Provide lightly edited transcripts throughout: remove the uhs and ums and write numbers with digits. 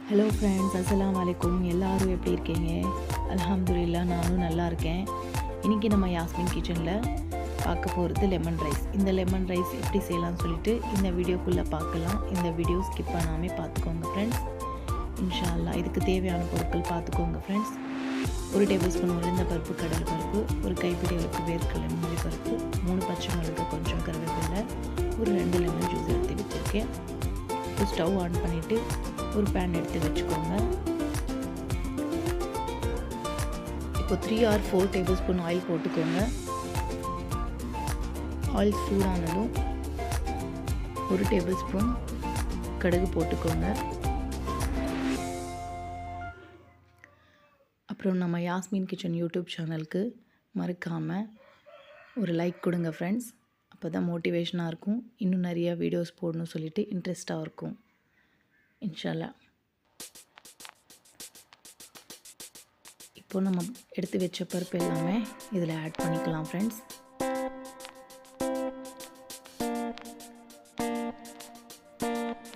Hello friends, அஸ்ஸலாமு அலைக்கும். எல்லோரும் எப்படி இருக்கீங்க? அல்ஹம்துலில்லாஹ், நானும் நல்லா இருக்கேன். இன்றைக்கி நம்ம யாஸ்மின் கிச்சனில் பார்க்க போகிறது லெமன் ரைஸ். இந்த லெமன் ரைஸ் எப்படி செய்யலாம்னு சொல்லிட்டு இந்த வீடியோக்குள்ளே பார்க்கலாம். இந்த வீடியோ ஸ்கிப் பண்ணாமல் பார்த்துக்கோங்க ஃப்ரெண்ட்ஸ். இன்ஷா அல்லாஹ். இதுக்கு தேவையான பொருட்கள் பார்த்துக்கோங்க ஃப்ரெண்ட்ஸ். 1 டேபிள் ஸ்பூன் உளுந்த பருப்பு, கடலை பருப்பு, ஒரு கைப்பிடி அளவுக்கு வேர்க்கடலை, முந்திரி பருப்பு, 3 பச்சை மிளகாய், கொஞ்சம் கருவேப்பிலை, ஒரு 2 லெமன் ஜூஸ் எடுத்து வச்சுருக்கேன். ஸ்டவ் ஆன் பண்ணிவிட்டு ஒரு பேன் எடுத்து வச்சுக்கோங்க. இப்போ 3 or 4 டேபிள் ஸ்பூன் ஆயில் போட்டுக்கோங்க. ஆயில் சூடானதும் 1 டேபிள் ஸ்பூன் கடுகு போட்டுக்கோங்க. அப்புறம் நம்ம யாஸ்மின் கிச்சன் யூடியூப் சேனலுக்கு மறக்காமல் ஒரு லைக் கொடுங்க ஃப்ரெண்ட்ஸ். அப்போ தான் மோட்டிவேஷனாக இருக்கும், இன்னும் நிறையா வீடியோஸ் போடணும்னு சொல்லிட்டு இன்ட்ரெஸ்ட்டாக இருக்கும் இன்ஷா அல்லாஹ். இப்போ நம்ம எடுத்து வச்ச பருப்பு எல்லாமே இதில் ஆட் பண்ணிக்கலாம் ஃப்ரெண்ட்ஸ்.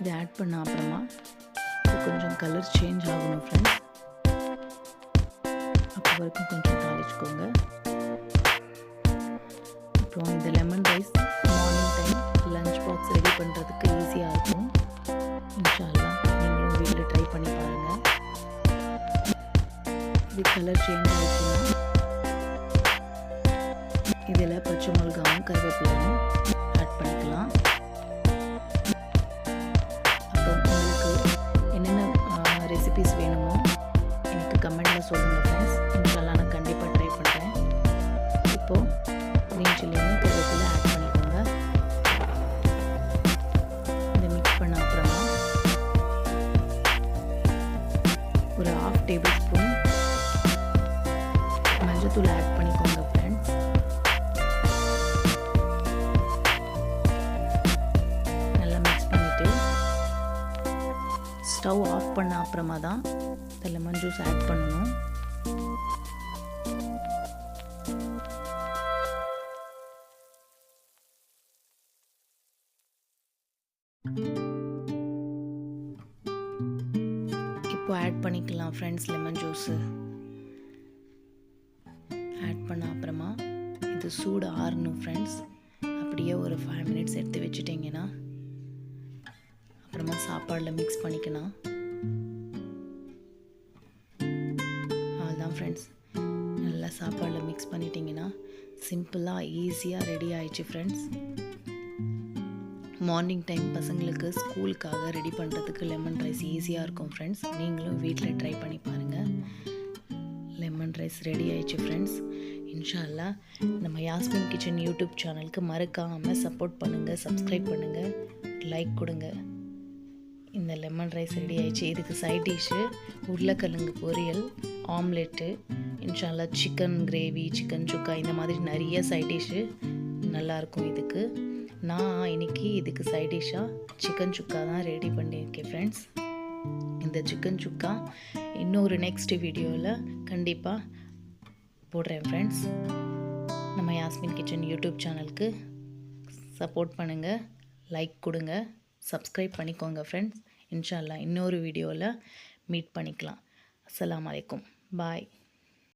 இதை ஆட் பண்ண அப்புறமா கொஞ்சம் கலர் சேஞ்ச் ஆகணும் ஃப்ரெண்ட்ஸ். அப்போ வரைக்கும் கொஞ்சம் தாளிச்சுக்கோங்க. அப்புறம் இந்த lemon rice morning time lunch box ready பண்ணுறதுக்கு ஈஸியாக இருக்கும் இன்ஷா அல்லாஹ். நீங்களும் வீட்டில் ட்ரை பண்ணி பாருங்கள். இது கலர் சேஞ்ச் ஆகிடுச்சுன்னா இதில் பச்சை மிளகாவும் கருவேப்பிலையும் ஆட் பண்ணிக்கலாம். அப்புறம் உங்களுக்கு என்னென்ன ரெசிபிஸ் வேணுமோ எனக்கு கமெண்டில் சொல்லுங்கள் ஃப்ரெண்ட்ஸ். இன்ஷா அல்லாஹ் நான் கண்டிப்பாக ட்ரை பண்ணுறேன். இப்போது க்ரீன் சில்லியும் கருவேப்பிலை ஆட் பண்ணிக்கோங்க. இதை மிக்ஸ் பண்ண அப்புறமா ஒரு 1/2 டேபிள் ஸ்பூன் மஞ்சத்தூள் ஆட் பண்ணிக்கோங்க ஃப்ரெண்ட்ஸ். நல்லா மிக்ஸ் பண்ணிவிட்டு ஸ்டவ் ஆஃப் பண்ண அப்புறமா தான் இந்த லெமன் ஜூஸ் ஆட் பண்ணணும். இப்போ ஆட் பண்ணிக்கலாம் ஃப்ரெண்ட்ஸ் லெமன் ஜூஸு. ஆட் பண்ண அப்புறமா இது சூடு ஆறணும் ஃப்ரெண்ட்ஸ். அப்படியே ஒரு 5 மினிட்ஸ் எடுத்து வச்சுட்டிங்கன்னா அப்புறமா சாப்பாடில் மிக்ஸ் பண்ணிக்கலாம். அவ்வளோதான் ஃப்ரெண்ட்ஸ். நல்லா சாப்பாடில் மிக்ஸ் பண்ணிட்டீங்கன்னா சிம்பிளாக ஈஸியாக ரெடி ஆயிடுச்சு ஃப்ரெண்ட்ஸ். மார்னிங் டைம் பசங்களுக்கு ஸ்கூலுக்காக ரெடி பண்ணுறதுக்கு லெமன் ரைஸ் ஈஸியாக இருக்கும் ஃப்ரெண்ட்ஸ். நீங்களும் வீட்டில் ட்ரை பண்ணி பாருங்கள். லெமன் ரைஸ் ரெடி ஆயிடுச்சு ஃப்ரெண்ட்ஸ். இன்ஷா அல்லாஹ். நம்ம யாஸ்மின் கிச்சன் யூடியூப் சேனலுக்கு மறக்காமல் சப்போர்ட் பண்ணுங்கள், சப்ஸ்கிரைப் பண்ணுங்கள், லைக் கொடுங்க. இந்த லெமன் ரைஸ் ரெடி ஆயிடுச்சு. இதுக்கு சைட் டிஷ்ஷு உருளைக்கிழங்கு பொரியல், ஆம்லெட்டு, இன்ஷா அல்லாஹ் சிக்கன் கிரேவி, சிக்கன் சுக்கா, இந்த மாதிரி நிறைய சைட் டிஷ்ஷு நல்லாயிருக்கும் இதுக்கு. நான் இன்றைக்கி இதுக்கு சைட் டிஷ்ஷாக சிக்கன் சுக்கா தான் ரெடி பண்ணியிருக்கேன் ஃப்ரெண்ட்ஸ். இந்த சிக்கன் சுக்கா இன்னொரு நெக்ஸ்ட் வீடியோவில் கண்டிப்பாக போடுறேன் ஃப்ரெண்ட்ஸ். நம்ம யாஸ்மின் கிச்சன் யூடியூப் சேனலுக்கு சப்போர்ட் பண்ணுங்கள், லைக் கொடுங்க, சப்ஸ்கிரைப் பண்ணிக்கோங்க ஃப்ரெண்ட்ஸ். இன்ஷா அல்லாஹ் இன்னொரு வீடியோவில் மீட் பண்ணிக்கலாம். அஸ்ஸலாமு அலைக்கும். பாய்.